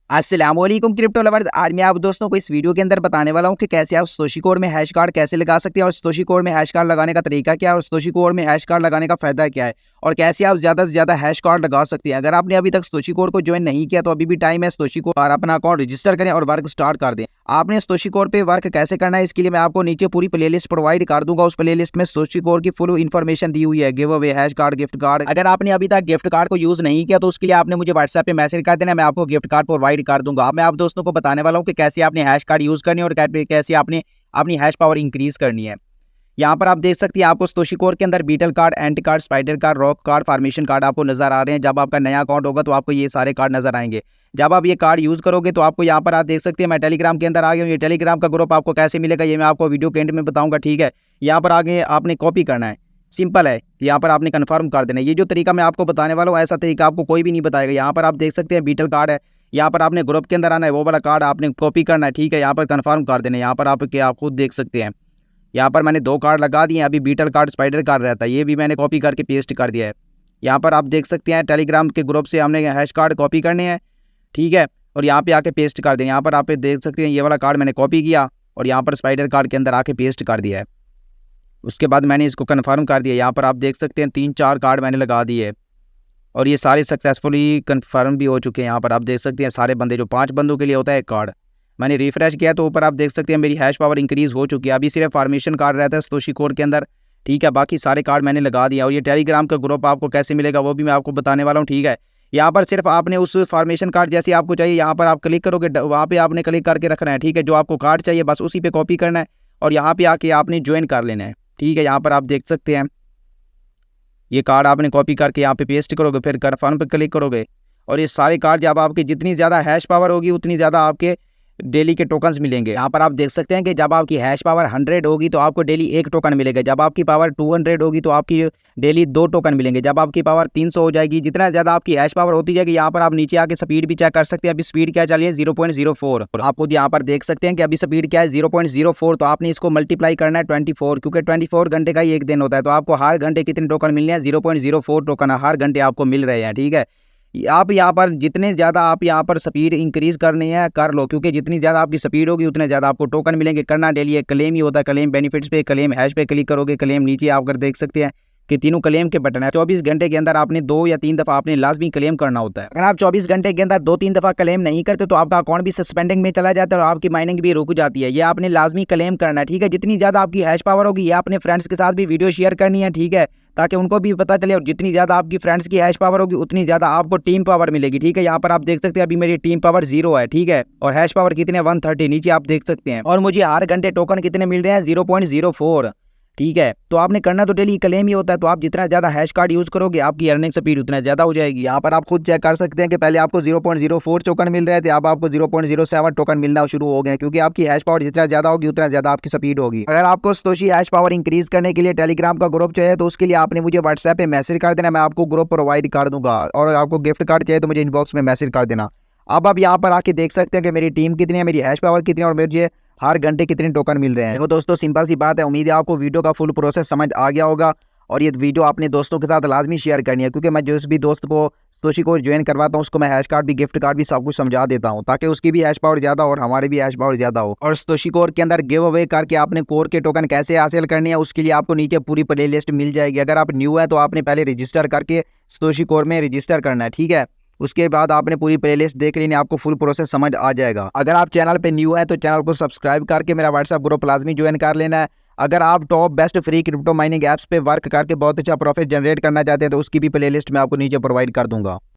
अस्सलामुअलैकुम crypto lovers. आज मैं आप दोस्तों को इस वीडियो के अंदर बताने वाला हूं कि कैसे आप Satoshi कोड में हैश कार्ड कैसे लगा सकते हैं और Satoshi कोड में हैश कार्ड लगाने का तरीका क्या है और Satoshi कोड में हैश कार्ड लगाने का फायदा क्या है और कैसे आप ज़्यादा से ज़्यादा हैश कार्ड लगा सकते हैं। अगर आपने अभी तक Satoshi कोड को ज्वाइन नहीं किया तो अभी भी टाइम है। Satoshi कोड पर अपना अकाउंट रजिस्टर करें और वर्क स्टार्ट कर दें। आपने Satoshi कोड पे वर्क कैसे करना है इसके लिए मैं आपको नीचे पूरी प्लेलिस्ट प्रोवाइड कर दूंगा। उस प्लेलिस्ट में Satoshi कोड की फुल इन्फॉर्मेशन दी हुई है, give away, hash card, gift card. अगर आपने अभी तक गिफ्ट कार्ड को यूज नहीं किया तो उसके लिए आपने मुझे व्हाट्सएप पे मैसेज कर देना, मैं आपको गिफ्ट कार्ड प्रोवाइड कर दूंगा। मैं आप दोस्तों को बताने वाला हूं कि कैसे आपने हैश कार्ड यूज करनी है और कैसे आपने अपनी हैश पावर इंक्रीज करनी है। यहाँ पर आप देख सकते हैं आपको Satoshi कोड के अंदर beetle card, ant card, spider card, rock card, formation card आपको नजर आ रहे हैं। जब आपका नया अकाउंट होगा तो आपको ये सारे कार्ड नजर आएंगे। जब आप ये कार्ड यूज करोगे तो आपको यहाँ पर आप देख सकते हैं मैं टेलीग्राम के अंदर आ गया हूँ। ये टेलीग्राम का ग्रुप आपको कैसे मिलेगा ये मैं आपको वीडियो के एंड में बताऊंगा, ठीक है। यहाँ पर आगे आपने कॉपी करना है, सिंपल है। यहाँ पर आपने कन्फर्म कर देना है। ये जो तरीका मैं आपको बताने वाला हूँ ऐसा तरीका आपको कोई भी नहीं बताएगा। यहाँ पर आप देख सकते हैं बीटल कार्ड है, यहाँ पर आपने ग्रुप के अंदर आना है, वो वाला कार्ड आपने कॉपी करना है, ठीक है। यहाँ पर कन्फर्म कर देना है। यहाँ पर आप खुद देख सकते हैं यहाँ पर मैंने 2 कार्ड लगा दिए हैं। अभी बीटल कार्ड, स्पाइडर कार्ड रहता है, ये भी मैंने कॉपी करके पेस्ट कर दिया है। यहाँ पर आप देख सकते हैं टेलीग्राम के ग्रुप से हमने हैश कार्ड कॉपी करने हैं, ठीक है, और यहाँ पे आके पेस्ट कर दें। यहाँ पर आप देख सकते हैं ये वाला कार्ड मैंने कॉपी किया और यहाँ पर स्पाइडर कार्ड के अंदर आके पेस्ट कर दिया है। उसके बाद मैंने इसको कन्फर्म कर दिया। यहाँ पर आप देख सकते हैं 3-4 कार्ड मैंने लगा दिए और ये सारे सक्सेसफुली कन्फर्म भी हो चुके हैं। यहाँ पर आप देख सकते हैं सारे बंदे, जो 5 बंदों के लिए होता है एक कार्ड, मैंने रिफ्रेश किया तो ऊपर आप देख सकते हैं मेरी हैश पावर इंक्रीज़ हो चुकी है। अभी सिर्फ फॉर्मेशन कार्ड रहता है Satoshi कोड के अंदर, ठीक है। बाकी सारे कार्ड मैंने लगा दिया और ये टेलीग्राम का ग्रुप आपको कैसे मिलेगा वो भी मैं आपको बताने वाला हूँ, ठीक है। यहाँ पर सिर्फ आपने उस फॉर्मेशन कार्ड जैसे आपको चाहिए यहाँ पर आप क्लिक करोगे, वहाँ पे आपने क्लिक करके रखना है, ठीक है। जो आपको कार्ड चाहिए बस उसी पे कॉपी करना है और यहाँ पे आके आपने ज्वाइन कर लेना है, ठीक है। यहाँ पर आप देख सकते हैं ये कार्ड आपने कॉपी करके यहाँ पे पेस्ट करोगे, फिर कन्फर्म पे क्लिक करोगे और ये सारे कार्ड जब आपकी जितनी ज़्यादा हैश पावर होगी उतनी ज़्यादा आपके डेली के टोकन्स मिलेंगे। यहाँ पर आप देख सकते हैं कि जब आपकी हैश पावर 100 होगी तो आपको डेली 1 टोकन मिलेगा। जब आपकी पावर 200 होगी तो आपकी डेली 2 टोकन मिलेंगे। जब आपकी पावर 300 हो जाएगी, जितना ज़्यादा आपकी हैश पावर होती जाएगी, यहाँ पर आप नीचे आके स्पीड भी चेक कर सकते हैं। अभी स्पीड क्या चल रही है 0.04 और आप खुद यहाँ पर देख सकते हैं कि अभी स्पीड क्या है 0.04। तो आपने इसको मल्टीप्लाई करना है 24, क्योंकि 24 घंटे का ही एक दिन होता है। तो आपको हर घंटे कितने टोकन मिलने हैं, 0.04 टोकन हर घंटे आपको मिल रहे हैं, ठीक है। आप यहाँ पर जितने ज़्यादा आप यहाँ पर स्पीड इंक्रीज़ करनी है कर लो, क्योंकि जितनी ज़्यादा आपकी स्पीड होगी उतने ज़्यादा आपको टोकन मिलेंगे। करना डेली एक क्लेम ही होता है, क्लेम बेनिफिट्स पे, क्लेम हैश पे क्लिक करोगे, क्लेम नीचे आप देख सकते हैं कि तीनों क्लेम के बटन है। 24 घंटे के अंदर आपने 2 या 3 दफ़ा आपने लाजमी क्लेम करना होता है। अगर आप 24 घंटे के अंदर 2-3 दफ़ा क्लेम नहीं करते तो आपका अकाउंट भी सस्पेंडिंग में चला जाता है और आपकी माइनिंग भी रुक जाती है। ये आपने लाजमी क्लेम करना है, ठीक है। जितनी ज़्यादा आपकी हैश पावर होगी ये अपने फ्रेंड्स के साथ भी वीडियो शेयर करनी है, ठीक है, ताकि उनको भी पता चले। और जितनी ज़्यादा आपकी फ्रेंड्स की हैश पावर होगी उतनी ज़्यादा आपको टीम पावर मिलेगी, ठीक है। यहाँ पर आप देख सकते हैं अभी मेरी टीम पावर 0 है, ठीक है, और हैश पावर कितने 130 नीचे आप देख सकते हैं। और मुझे हर घंटे टोकन कितने मिल रहे हैं 0.04, ठीक है। तो आपने करना तो डेली क्लेम ही होता है। तो आप जितना ज़्यादा हैश कार्ड यूज़ करोगे आपकी अर्निंग स्पीड उतना ज़्यादा हो जाएगी। यहाँ पर आप खुद चेक कर सकते हैं कि पहले आपको 0.04 टोकन मिल रहे थे, अब आपको 0.07 टोकन मिलना शुरू हो गए, क्योंकि आपकी हैश पावर जितना ज़्यादा होगी उतना ज़्यादा आपकी स्पीड होगी। अगर आपको Satoshi हैश पावर इंक्रीज़ करने के लिए टेलीग्राम का ग्रुप चाहिए तो उसके लिए आपने मुझे व्हाट्सएप पे मैसेज कर देना, मैं आपको ग्रुप प्रोवाइड कर दूंगा। और आपको गिफ्ट कार्ड चाहिए तो मुझे इनबॉक्स में मैसेज कर देना। अब आप यहाँ पर आके देख सकते हैं कि मेरी टीम कितनी है, मेरी हैश पावर कितनी है और मुझे हर घंटे कितने टोकन मिल रहे हैं। देखो दोस्तों, सिंपल सी बात है। उम्मीद है आपको वीडियो का फुल प्रोसेस समझ आ गया होगा और ये वीडियो अपने दोस्तों के साथ लाजमी शेयर करनी है, क्योंकि मैं जिस भी दोस्त को Satoshi को ज्वाइन करवाता हूँ उसको मैं हैश कार्ड भी, गिफ्ट कार्ड भी सब कुछ समझा देता हूँ, ताकि उसकी भी हैश पावर ज़्यादा और हमारी भी हैश पावर ज़्यादा हो। और Satoshi कोर के अंदर गिव अवे करके आपने कोर के टोकन कैसे हासिल करनी है उसके लिए आपको नीचे पूरी प्ले लिस्ट मिल जाएगी। अगर आप न्यू है तो आपने पहले रजिस्टर करके Satoshi कोर में रजिस्टर करना है, ठीक है। उसके बाद आपने पूरी प्लेलिस्ट देख लेनी, आपको फुल प्रोसेस समझ आ जाएगा। अगर आप चैनल पे न्यू है तो चैनल को सब्सक्राइब करके मेरा व्हाट्सएप ग्रुप लाजमी ज्वाइन कर लेना है। अगर आप top best free crypto mining apps पे वर्क करके बहुत अच्छा प्रॉफिट जनरेट करना चाहते हैं तो उसकी भी प्लेलिस्ट मैं आपको नीचे प्रोवाइड कर दूंगा।